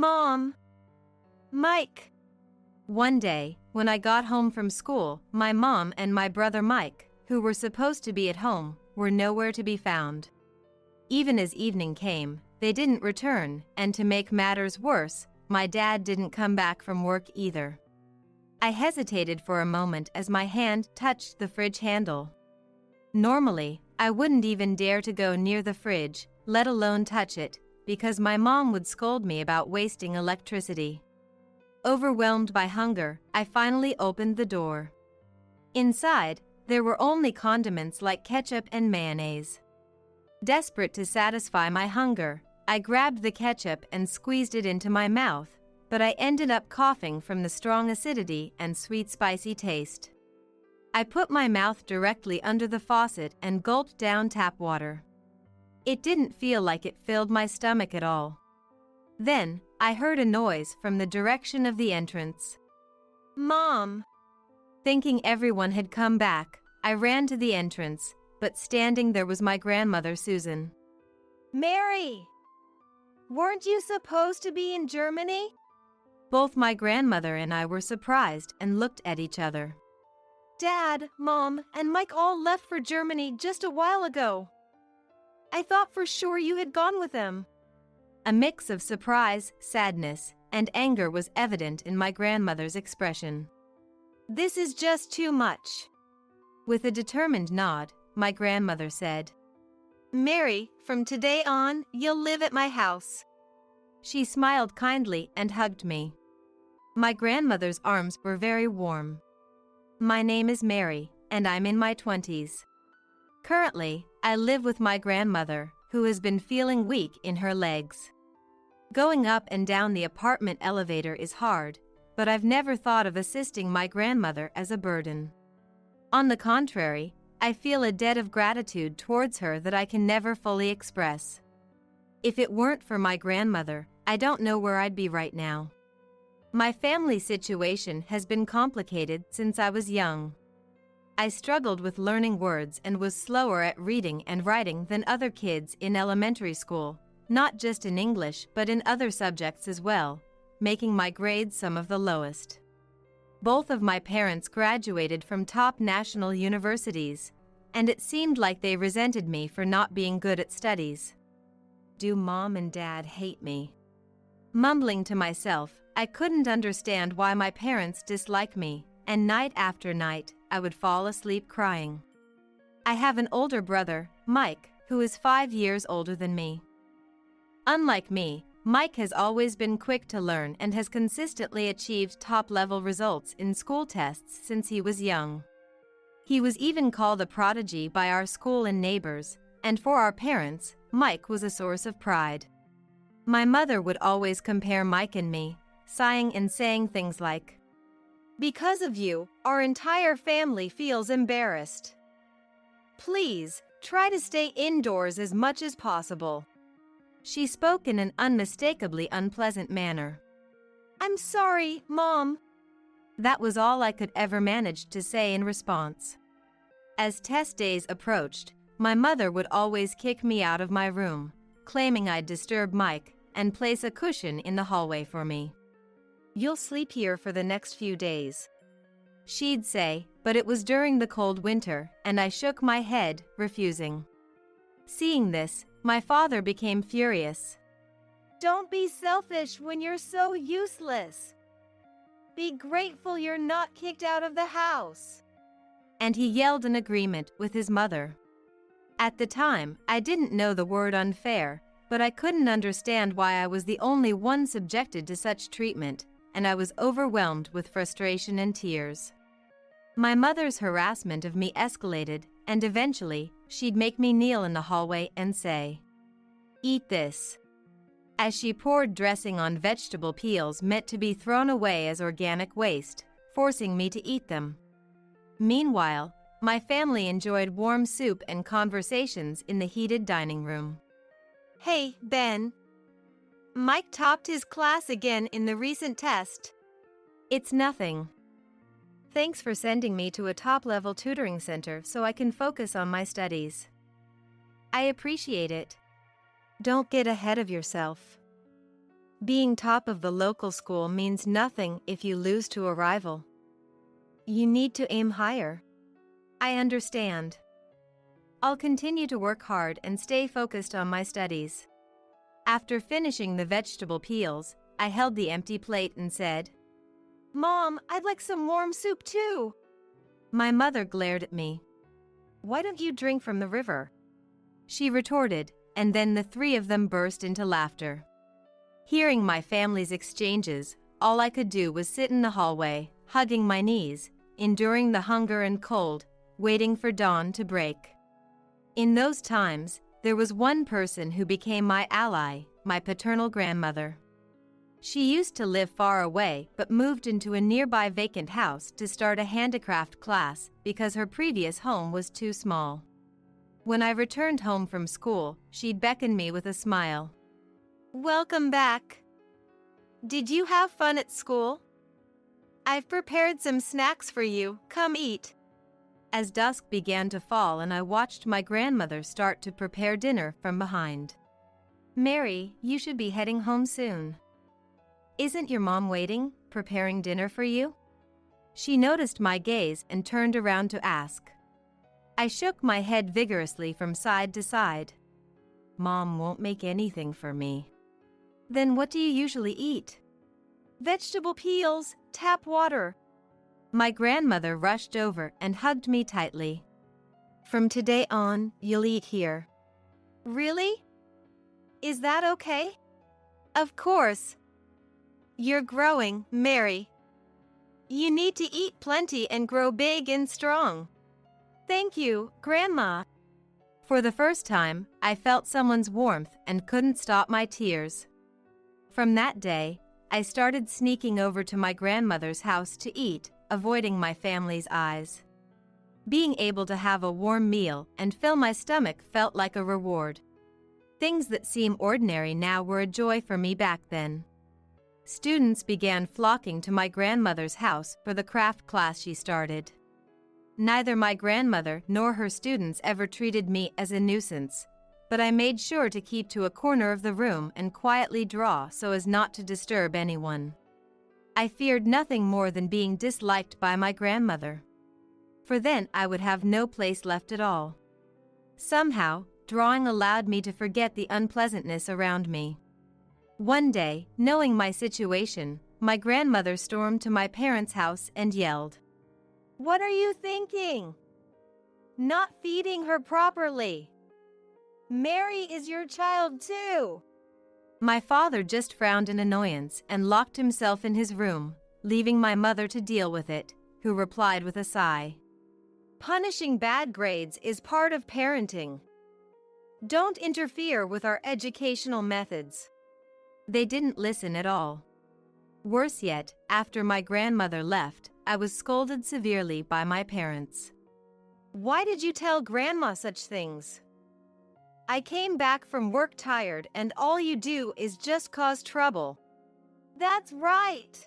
Mom! Mike! One day, when I got home from school, my mom and my brother Mike, who were supposed to be at home, were nowhere to be found. Even as evening came, they didn't return, and to make matters worse, my dad didn't come back from work either. I hesitated for a moment as my hand touched the fridge handle. Normally, I wouldn't even dare to go near the fridge, let alone touch it, because my mom would scold me about wasting electricity. Overwhelmed by hunger, I finally opened the door. Inside, there were only condiments like ketchup and mayonnaise. Desperate to satisfy my hunger, I grabbed the ketchup and squeezed it into my mouth, but I ended up coughing from the strong acidity and sweet spicy taste. I put my mouth directly under the faucet and gulped down tap water. It didn't feel like it filled my stomach at all. Then, I heard a noise from the direction of the entrance. Mom! Thinking everyone had come back, I ran to the entrance, but standing there was my grandmother Susan. Mary! Weren't you supposed to be in Germany? Both my grandmother and I were surprised and looked at each other. Dad, Mom, and Mike all left for Germany just a while ago. I thought for sure you had gone with them. A mix of surprise, sadness, and anger was evident in my grandmother's expression. This is just too much. With a determined nod, my grandmother said, Mary, from today on, you'll live at my house. She smiled kindly and hugged me. My grandmother's arms were very warm. My name is Mary, and I'm in my 20s. Currently, I live with my grandmother, who has been feeling weak in her legs. Going up and down the apartment elevator is hard, but I've never thought of assisting my grandmother as a burden. On the contrary, I feel a debt of gratitude towards her that I can never fully express. If it weren't for my grandmother, I don't know where I'd be right now. My family situation has been complicated since I was young. I struggled with learning words and was slower at reading and writing than other kids in elementary school, not just in English but in other subjects as well, making my grades some of the lowest. Both of my parents graduated from top national universities, and it seemed like they resented me for not being good at studies. Do Mom and Dad hate me? Mumbling to myself, I couldn't understand why my parents dislike me, and night after night, I would fall asleep crying. I have an older brother, Mike, who is 5 years older than me. Unlike me, Mike has always been quick to learn and has consistently achieved top-level results in school tests since he was young. He was even called a prodigy by our school and neighbors, and for our parents, Mike was a source of pride. My mother would always compare Mike and me, sighing and saying things like, Because of you, our entire family feels embarrassed. Please, try to stay indoors as much as possible. She spoke in an unmistakably unpleasant manner. I'm sorry, Mom. That was all I could ever manage to say in response. As test days approached, my mother would always kick me out of my room, claiming I'd disturb Mike, and place a cushion in the hallway for me. You'll sleep here for the next few days, she'd say, but it was during the cold winter, and I shook my head, refusing. Seeing this, my father became furious. Don't be selfish when you're so useless. Be grateful you're not kicked out of the house. And he yelled in agreement with his mother. At the time, I didn't know the word unfair, but I couldn't understand why I was the only one subjected to such treatment, and I was overwhelmed with frustration and tears. My mother's harassment of me escalated, and eventually, she'd make me kneel in the hallway and say, "Eat this," as she poured dressing on vegetable peels meant to be thrown away as organic waste, forcing me to eat them. Meanwhile, my family enjoyed warm soup and conversations in the heated dining room. Hey, Ben. Mike topped his class again in the recent test. It's nothing. Thanks for sending me to a top-level tutoring center so I can focus on my studies. I appreciate it. Don't get ahead of yourself. Being top of the local school means nothing if you lose to a rival. You need to aim higher. I understand. I'll continue to work hard and stay focused on my studies. After finishing the vegetable peels, I held the empty plate and said, Mom, I'd like some warm soup too. My mother glared at me. Why don't you drink from the river? She retorted, and then the three of them burst into laughter. Hearing my family's exchanges, all I could do was sit in the hallway, hugging my knees, enduring the hunger and cold, waiting for dawn to break. In those times, there was one person who became my ally, my paternal grandmother. She used to live far away but moved into a nearby vacant house to start a handicraft class because her previous home was too small. When I returned home from school, she'd beckon me with a smile. Welcome back. Did you have fun at school? I've prepared some snacks for you. Come eat. As dusk began to fall and I watched my grandmother start to prepare dinner from behind. Mary, you should be heading home soon. Isn't your mom waiting, preparing dinner for you? She noticed my gaze and turned around to ask. I shook my head vigorously from side to side. Mom won't make anything for me. Then what do you usually eat? Vegetable peels, tap water. My grandmother rushed over and hugged me tightly. From today on, you'll eat here. Really? Is that okay? Of course. You're growing, Mary. You need to eat plenty and grow big and strong. Thank you, Grandma. For the first time, I felt someone's warmth and couldn't stop my tears. From that day, I started sneaking over to my grandmother's house to eat, avoiding my family's eyes. Being able to have a warm meal and fill my stomach felt like a reward. Things that seem ordinary now were a joy for me back then. Students began flocking to my grandmother's house for the craft class she started. Neither my grandmother nor her students ever treated me as a nuisance, but I made sure to keep to a corner of the room and quietly draw so as not to disturb anyone. I feared nothing more than being disliked by my grandmother, for then I would have no place left at all. Somehow, drawing allowed me to forget the unpleasantness around me. One day, knowing my situation, my grandmother stormed to my parents' house and yelled, What are you thinking? Not feeding her properly. Mary is your child too. My father just frowned in annoyance and locked himself in his room, leaving my mother to deal with it, who replied with a sigh. Punishing bad grades is part of parenting. Don't interfere with our educational methods. They didn't listen at all. Worse yet, after my grandmother left, I was scolded severely by my parents. Why did you tell Grandma such things? I came back from work tired and all you do is just cause trouble. That's right.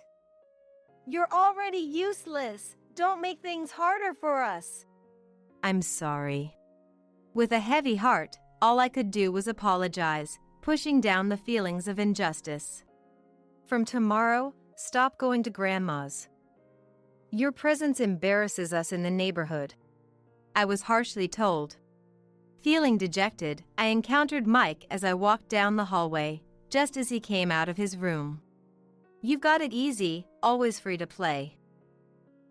You're already useless. Don't make things harder for us. I'm sorry. With a heavy heart, all I could do was apologize, pushing down the feelings of injustice. From tomorrow, stop going to Grandma's. Your presence embarrasses us in the neighborhood. I was harshly told. Feeling dejected, I encountered Mike as I walked down the hallway, just as he came out of his room. You've got it easy, always free to play.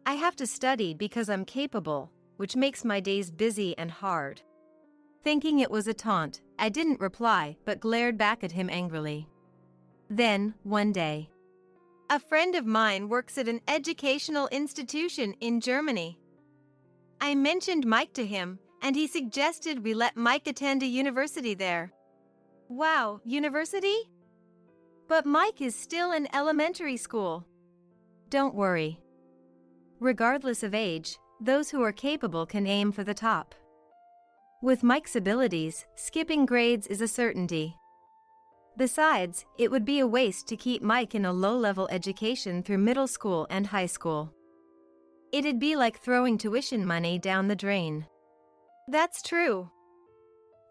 I have to study because I'm capable, which makes my days busy and hard. Thinking it was a taunt, I didn't reply but glared back at him angrily. Then, one day, a friend of mine works at an educational institution in Germany. I mentioned Mike to him, and he suggested we let Mike attend a university there. Wow, university? But Mike is still in elementary school. Don't worry. Regardless of age, those who are capable can aim for the top. With Mike's abilities, skipping grades is a certainty. Besides, it would be a waste to keep Mike in a low-level education through middle school and high school. It'd be like throwing tuition money down the drain. That's true.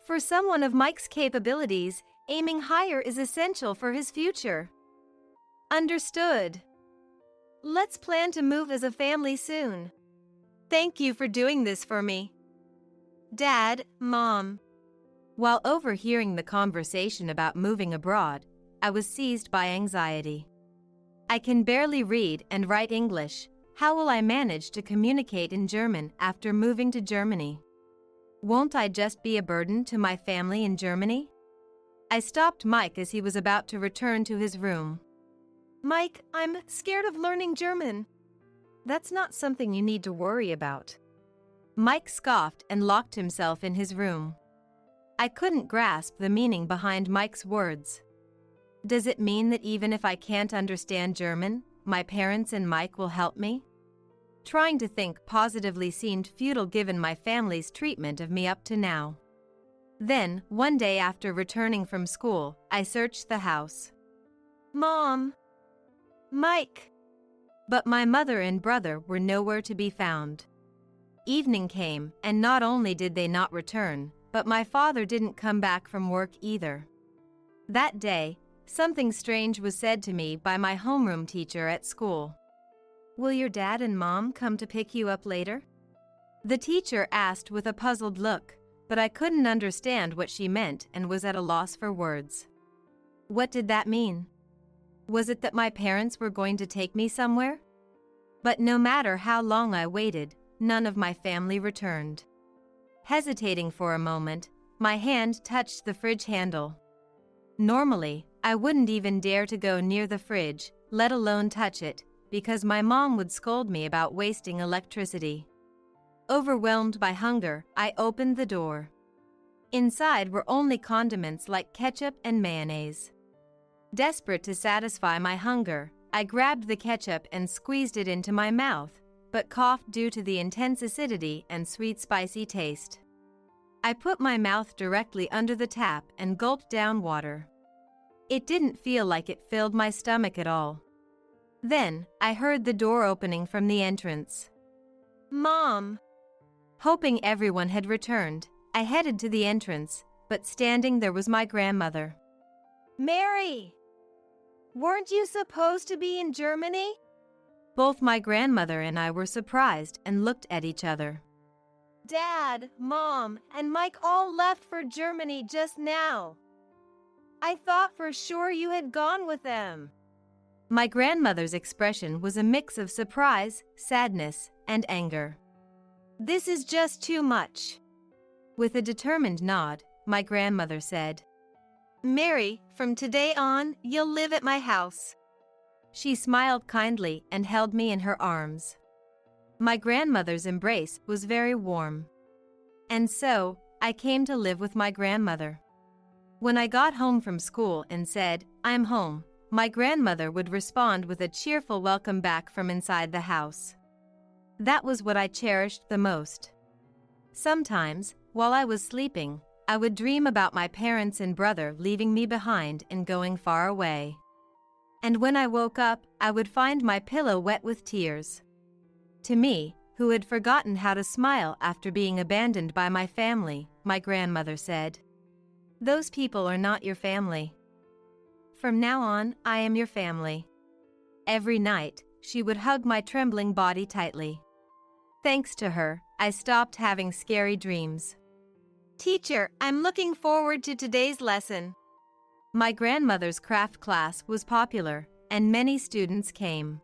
For someone of Mike's capabilities, aiming higher is essential for his future. Understood. Let's plan to move as a family soon. Thank you for doing this for me. Dad, Mom. While overhearing the conversation about moving abroad, I was seized by anxiety. I can barely read and write English. How will I manage to communicate in German after moving to Germany? Won't I just be a burden to my family in Germany? I stopped Mike as he was about to return to his room. Mike, I'm scared of learning German. That's not something you need to worry about. Mike scoffed and locked himself in his room. I couldn't grasp the meaning behind Mike's words. Does it mean that even if I can't understand German, my parents and Mike will help me? Trying to think positively seemed futile given my family's treatment of me up to now. Then, one day after returning from school, I searched the house. Mom! Mike! But my mother and brother were nowhere to be found. Evening came, and not only did they not return, but my father didn't come back from work either. That day, something strange was said to me by my homeroom teacher at school. Will your dad and mom come to pick you up later? The teacher asked with a puzzled look, but I couldn't understand what she meant and was at a loss for words. What did that mean? Was it that my parents were going to take me somewhere? But no matter how long I waited, none of my family returned. Hesitating for a moment, my hand touched the fridge handle. Normally, I wouldn't even dare to go near the fridge, let alone touch it, because my mom would scold me about wasting electricity. Overwhelmed by hunger, I opened the door. Inside were only condiments like ketchup and mayonnaise. Desperate to satisfy my hunger, I grabbed the ketchup and squeezed it into my mouth, but coughed due to the intense acidity and sweet spicy taste. I put my mouth directly under the tap and gulped down water. It didn't feel like it filled my stomach at all. Then, I heard the door opening from the entrance. Mom! Hoping everyone had returned, I headed to the entrance, but standing there was my grandmother. Mary! Weren't you supposed to be in Germany? Both my grandmother and I were surprised and looked at each other. Dad, Mom, and Mike all left for Germany just now. I thought for sure you had gone with them. My grandmother's expression was a mix of surprise, sadness, and anger. This is just too much. With a determined nod, my grandmother said, Mary, from today on, you'll live at my house. She smiled kindly and held me in her arms. My grandmother's embrace was very warm. And so, I came to live with my grandmother. When I got home from school and said, I'm home, my grandmother would respond with a cheerful welcome back from inside the house. That was what I cherished the most. Sometimes, while I was sleeping, I would dream about my parents and brother leaving me behind and going far away. And when I woke up, I would find my pillow wet with tears. To me, who had forgotten how to smile after being abandoned by my family, my grandmother said, Those people are not your family. From now on, I am your family. Every night, she would hug my trembling body tightly. Thanks to her, I stopped having scary dreams. Teacher, I'm looking forward to today's lesson. My grandmother's craft class was popular, and many students came.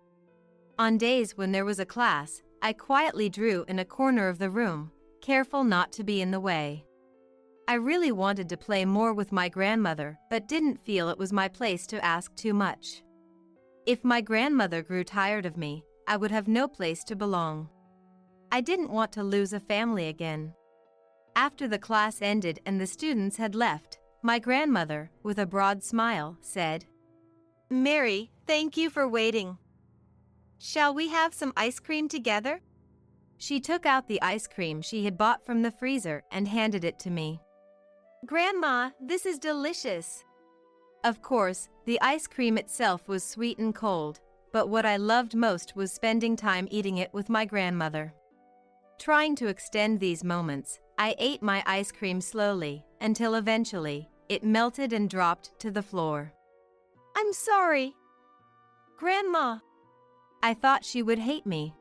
On days when there was a class, I quietly drew in a corner of the room, careful not to be in the way. I really wanted to play more with my grandmother, but didn't feel it was my place to ask too much. If my grandmother grew tired of me, I would have no place to belong. I didn't want to lose a family again. After the class ended and the students had left, my grandmother, with a broad smile, said, Mary, thank you for waiting. Shall we have some ice cream together? She took out the ice cream she had bought from the freezer and handed it to me. Grandma, this is delicious. Of course, the ice cream itself was sweet and cold, but what I loved most was spending time eating it with my grandmother. Trying to extend these moments, I ate my ice cream slowly, until eventually, it melted and dropped to the floor. I'm sorry. Grandma! I thought she would hate me.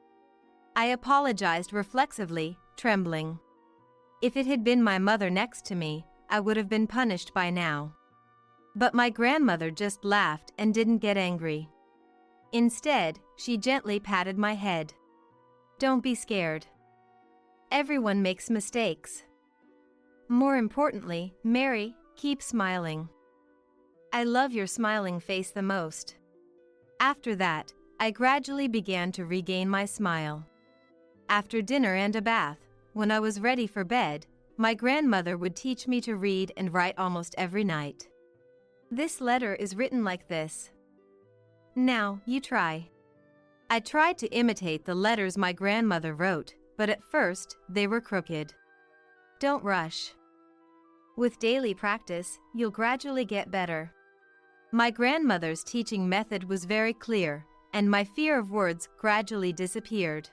I apologized reflexively, trembling. If it had been my mother next to me, I would have been punished by now. But my grandmother just laughed and didn't get angry. Instead, she gently patted my head. Don't be scared. Everyone makes mistakes. More importantly, Mary, keep smiling. I love your smiling face the most. After that, I gradually began to regain my smile. After dinner and a bath, when I was ready for bed, my grandmother would teach me to read and write almost every night. This letter is written like this. Now, you try. I tried to imitate the letters my grandmother wrote, but at first, they were crooked. Don't rush. With daily practice, you'll gradually get better. My grandmother's teaching method was very clear, and my fear of words gradually disappeared.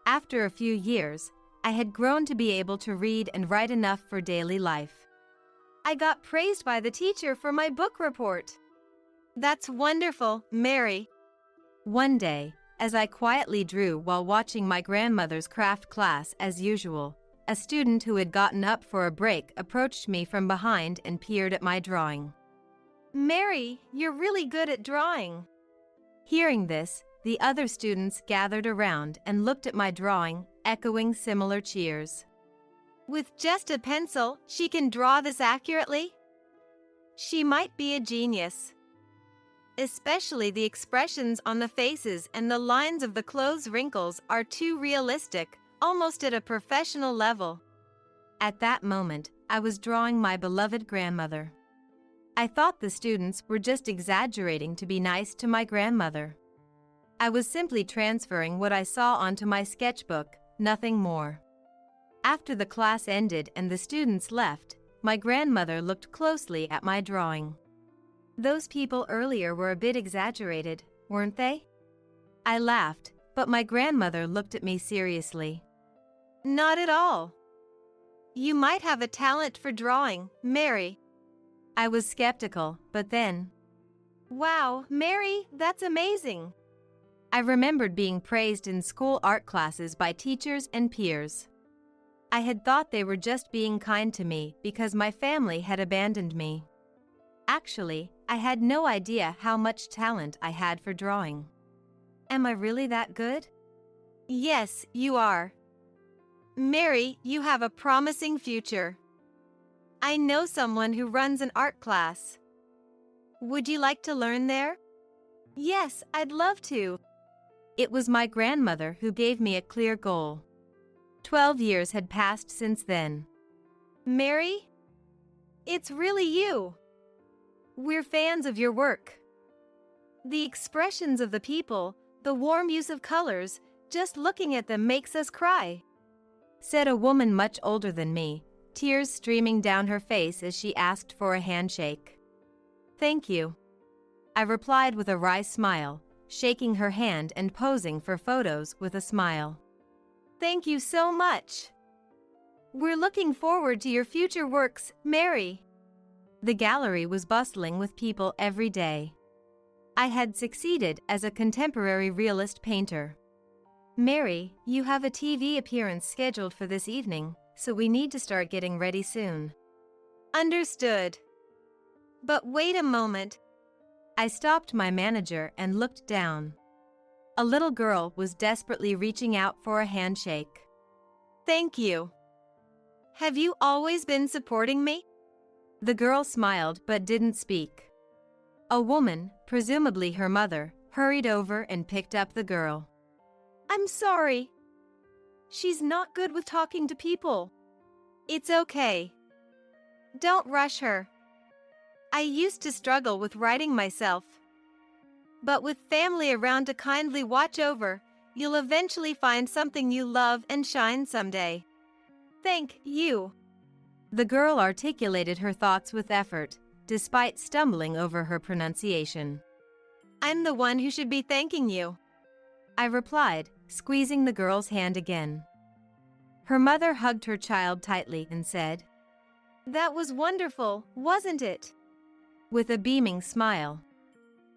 After a few years, I had grown to be able to read and write enough for daily life. I got praised by the teacher for my book report. That's wonderful, Mary. One day, as I quietly drew while watching my grandmother's craft class as usual, a student who had gotten up for a break approached me from behind and peered at my drawing. Mary, you're really good at drawing. Hearing this, the other students gathered around and looked at my drawing, echoing similar cheers. With just a pencil, she can draw this accurately? She might be a genius. Especially the expressions on the faces and the lines of the clothes wrinkles are too realistic, almost at a professional level. At that moment, I was drawing my beloved grandmother. I thought the students were just exaggerating to be nice to my grandmother. I was simply transferring what I saw onto my sketchbook, nothing more. After the class ended and the students left, my grandmother looked closely at my drawing. Those people earlier were a bit exaggerated, weren't they? I laughed, but my grandmother looked at me seriously. Not at all. You might have a talent for drawing, Mary. I was skeptical, but then... Wow, Mary, that's amazing. I remembered being praised in school art classes by teachers and peers. I had thought they were just being kind to me because my family had abandoned me. Actually, I had no idea how much talent I had for drawing. Am I really that good? Yes, you are. Mary, you have a promising future. I know someone who runs an art class. Would you like to learn there? Yes, I'd love to. It was my grandmother who gave me a clear goal. 12 years had passed since then. Mary? It's really you. We're fans of your work. The expressions of the people, the warm use of colors, just looking at them makes us cry, said a woman much older than me, tears streaming down her face as she asked for a handshake. Thank you, I replied with a wry smile, shaking her hand and posing for photos with a smile. Thank you so much. We're looking forward to your future works, Mary. The gallery was bustling with people every day. I had succeeded as a contemporary realist painter. Mary, you have a TV appearance scheduled for this evening, so we need to start getting ready soon. Understood. But wait a moment. I stopped my manager and looked down. A little girl was desperately reaching out for a handshake. Thank you. Have you always been supporting me? The girl smiled but didn't speak. A woman, presumably her mother, hurried over and picked up the girl. I'm sorry. She's not good with talking to people. It's okay. Don't rush her. I used to struggle with writing myself. But with family around to kindly watch over, you'll eventually find something you love and shine someday. Thank you. The girl articulated her thoughts with effort, despite stumbling over her pronunciation. I'm the one who should be thanking you, I replied, squeezing the girl's hand again. Her mother hugged her child tightly and said, That was wonderful, wasn't it? With a beaming smile.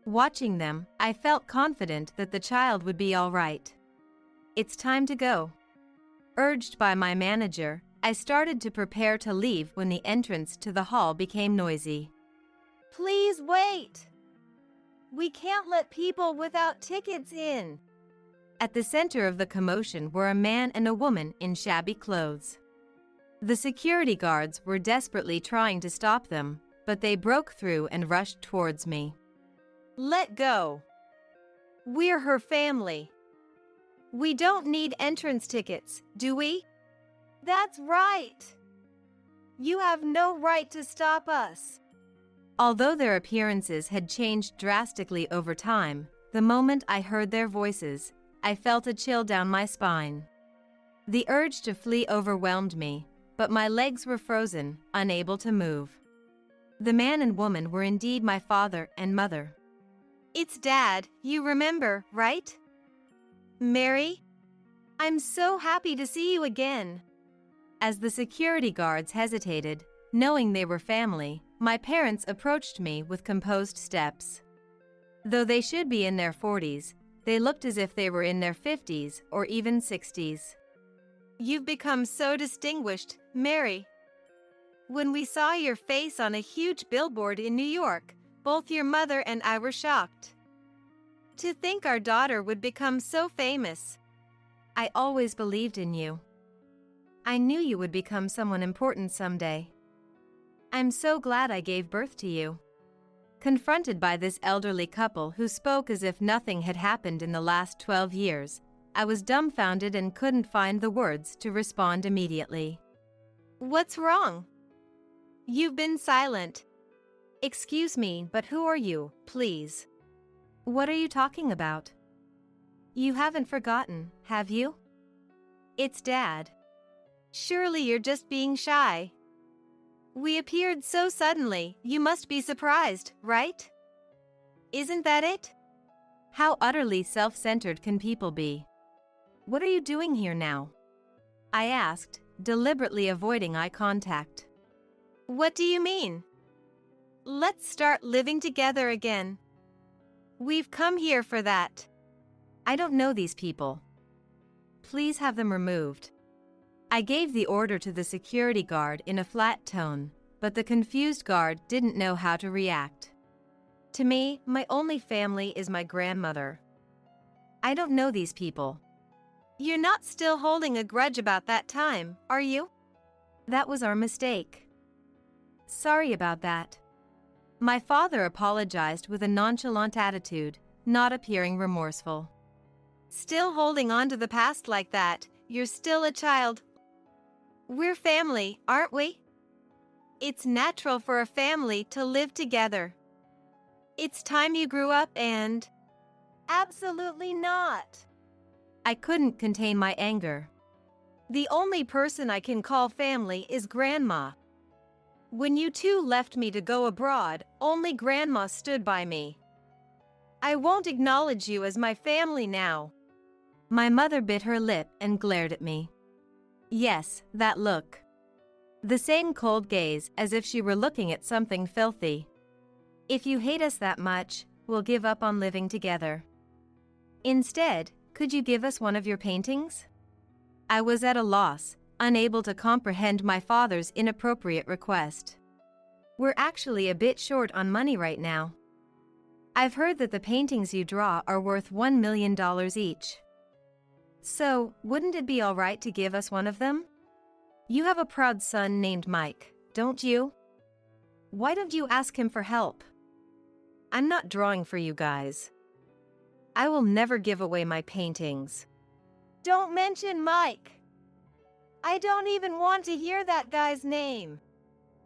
Watching them, I felt confident that the child would be all right. It's time to go. Urged by my manager, I started to prepare to leave when the entrance to the hall became noisy. Please wait! We can't let people without tickets in. At the center of the commotion were a man and a woman in shabby clothes. The security guards were desperately trying to stop them, but they broke through and rushed towards me. Let go. We're her family. We don't need entrance tickets, do we? That's right. You have no right to stop us. Although their appearances had changed drastically over time, the moment I heard their voices, I felt a chill down my spine. The urge to flee overwhelmed me, but my legs were frozen, unable to move. The man and woman were indeed my father and mother. It's Dad, you remember, right? Mary? I'm so happy to see you again. As the security guards hesitated, knowing they were family, my parents approached me with composed steps. Though they should be in their 40s, they looked as if they were in their 50s or even 60s. You've become so distinguished, Mary. When we saw your face on a huge billboard in New York, both your mother and I were shocked. To think our daughter would become so famous. I always believed in you. I knew you would become someone important someday. I'm so glad I gave birth to you. Confronted by this elderly couple who spoke as if nothing had happened in the last 12 years, I was dumbfounded and couldn't find the words to respond immediately. What's wrong? You've been silent. Excuse me, but who are you, please? What are you talking about? You haven't forgotten, have you? It's Dad. Surely you're just being shy. We appeared so suddenly, you must be surprised, right? Isn't that it? How utterly self-centered can people be? What are you doing here now? I asked, deliberately avoiding eye contact. What do you mean? Let's start living together again. We've come here for that. I don't know these people. Please have them removed. I gave the order to the security guard in a flat tone, but the confused guard didn't know how to react. To me, my only family is my grandmother. I don't know these people. You're not still holding a grudge about that time, are you? That was our mistake. Sorry about that. My father apologized with a nonchalant attitude, not appearing remorseful. Still holding on to the past like that, you're still a child. We're family, aren't we? It's natural for a family to live together. It's time you grew up and... Absolutely not. I couldn't contain my anger. The only person I can call family is Grandma. When you two left me to go abroad, only Grandma stood by me. I won't acknowledge you as my family now. My mother bit her lip and glared at me. Yes, that look. The same cold gaze as if she were looking at something filthy. If you hate us that much, we'll give up on living together. Instead, could you give us one of your paintings? I was at a loss, unable to comprehend my father's inappropriate request. We're actually a bit short on money right now. I've heard that the paintings you draw are worth $1 million each. So, wouldn't it be all right to give us one of them? You have a proud son named Mike, don't you? Why don't you ask him for help? I'm not drawing for you guys. I will never give away my paintings. Don't mention Mike. I don't even want to hear that guy's name.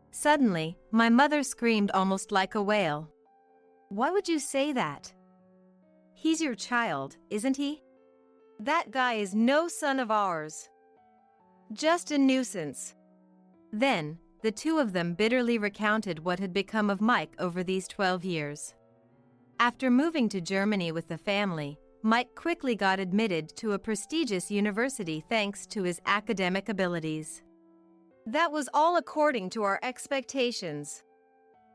Suddenly, my mother screamed almost like a wail. Why would you say that? He's your child, isn't he? That guy is no son of ours. Just a nuisance. Then, the two of them bitterly recounted what had become of Mike over these 12 years. After moving to Germany with the family, Mike quickly got admitted to a prestigious university thanks to his academic abilities. That was all according to our expectations.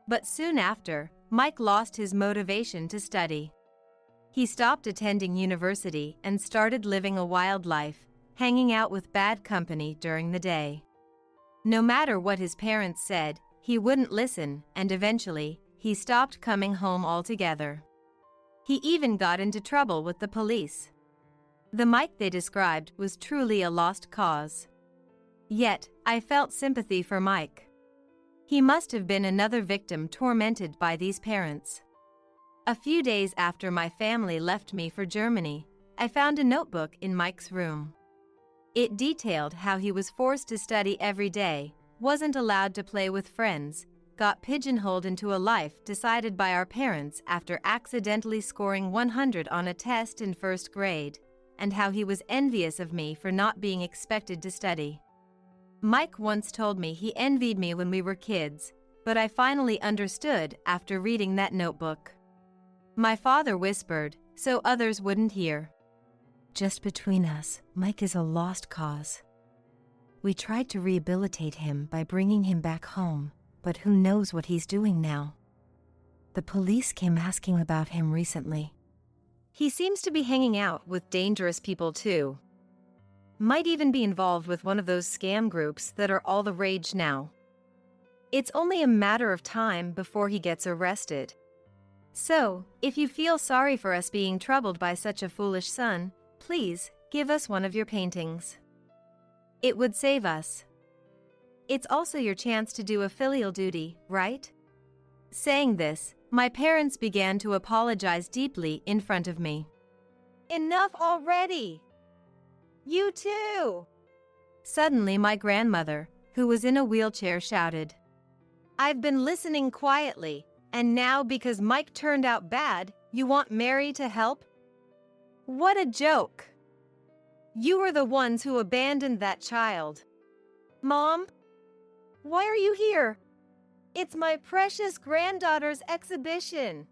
But soon after, Mike lost his motivation to study. He stopped attending university and started living a wild life, hanging out with bad company during the day. No matter what his parents said, he wouldn't listen, and eventually, he stopped coming home altogether. He even got into trouble with the police. The Mike they described was truly a lost cause. Yet, I felt sympathy for Mike. He must have been another victim tormented by these parents. A few days after my family left me for Germany, I found a notebook in Mike's room. It detailed how he was forced to study every day, wasn't allowed to play with friends, got pigeonholed into a life decided by our parents after accidentally scoring 100 on a test in first grade, and how he was envious of me for not being expected to study. Mike once told me he envied me when we were kids, but I finally understood after reading that notebook. My father whispered, so others wouldn't hear. Just between us, Mike is a lost cause. We tried to rehabilitate him by bringing him back home, but who knows what he's doing now. The police came asking about him recently. He seems to be hanging out with dangerous people too. Might even be involved with one of those scam groups that are all the rage now. It's only a matter of time before he gets arrested. So, if you feel sorry for us being troubled by such a foolish son, please give us one of your paintings. It would save us. It's also your chance to do a filial duty, right? Saying this, my parents began to apologize deeply in front of me. Enough already! You too! Suddenly my grandmother, who was in a wheelchair, shouted. I've been listening quietly, and now because Mike turned out bad, you want Mary to help? What a joke! You were the ones who abandoned that child. Mom? Why are you here? It's my precious granddaughter's exhibition.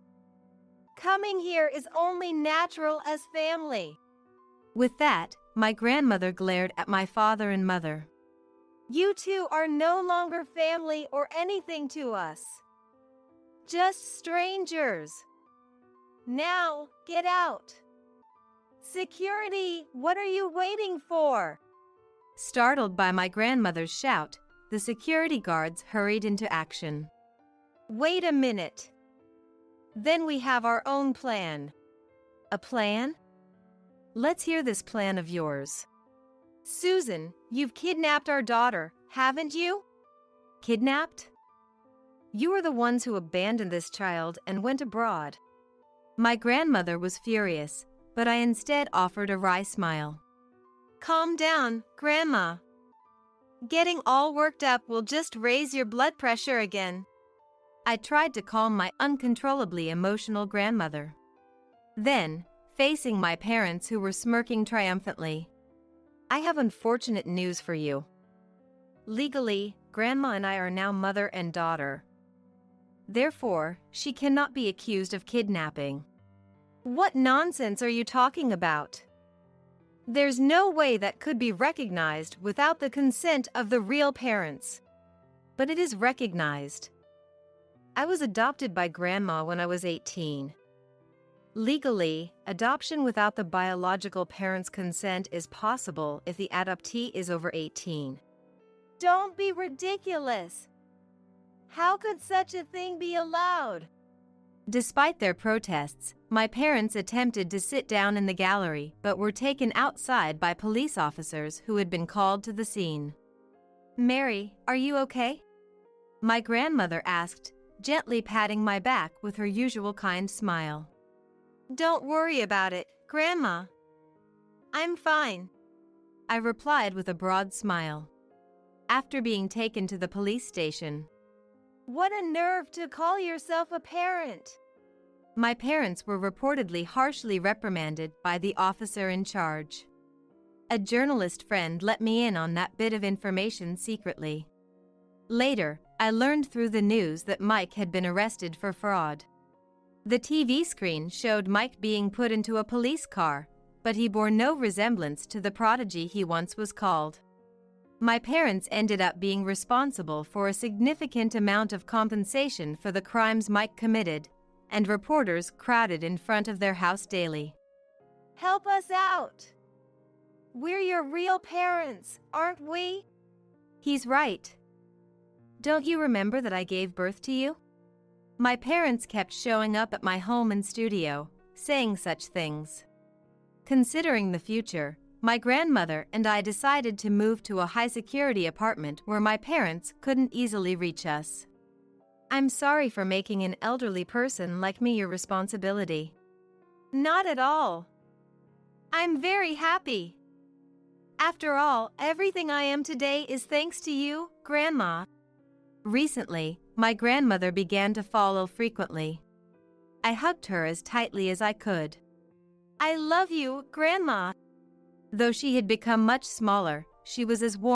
Coming here is only natural as family. With that, my grandmother glared at my father and mother. You two are no longer family or anything to us. Just strangers. Now, get out. Security, what are you waiting for? Startled by my grandmother's shout, the security guards hurried into action. Wait a minute. Then we have our own plan. A plan? Let's hear this plan of yours. Susan, you've kidnapped our daughter, haven't you? Kidnapped? You were the ones who abandoned this child and went abroad. My grandmother was furious, but I instead offered a wry smile. Calm down, Grandma. Getting all worked up will just raise your blood pressure again. I tried to calm my uncontrollably emotional grandmother. Then, facing my parents who were smirking triumphantly, I have unfortunate news for you. Legally, Grandma and I are now mother and daughter. Therefore, she cannot be accused of kidnapping. What nonsense are you talking about? There's no way that could be recognized without the consent of the real parents. But it is recognized. I was adopted by Grandma when I was 18. Legally, adoption without the biological parents' consent is possible if the adoptee is over 18. Don't be ridiculous! How could such a thing be allowed? Despite their protests, my parents attempted to sit down in the gallery but were taken outside by police officers who had been called to the scene. Mary, are you okay? My grandmother asked, gently patting my back with her usual kind smile. Don't worry about it, Grandma. I'm fine, I replied with a broad smile. After being taken to the police station. What a nerve to call yourself a parent! My parents were reportedly harshly reprimanded by the officer in charge. A journalist friend let me in on that bit of information secretly. Later, I learned through the news that Mike had been arrested for fraud. The TV screen showed Mike being put into a police car, but he bore no resemblance to the prodigy he once was called. My parents ended up being responsible for a significant amount of compensation for the crimes Mike committed, and reporters crowded in front of their house daily. Help us out! We're your real parents, aren't we? He's right. Don't you remember that I gave birth to you? My parents kept showing up at my home and studio, saying such things. Considering the future, my grandmother and I decided to move to a high-security apartment where my parents couldn't easily reach us. I'm sorry for making an elderly person like me your responsibility. Not at all. I'm very happy. After all, everything I am today is thanks to you, Grandma. Recently, my grandmother began to fall ill frequently. I hugged her as tightly as I could. I love you, Grandma. Though she had become much smaller, she was as warm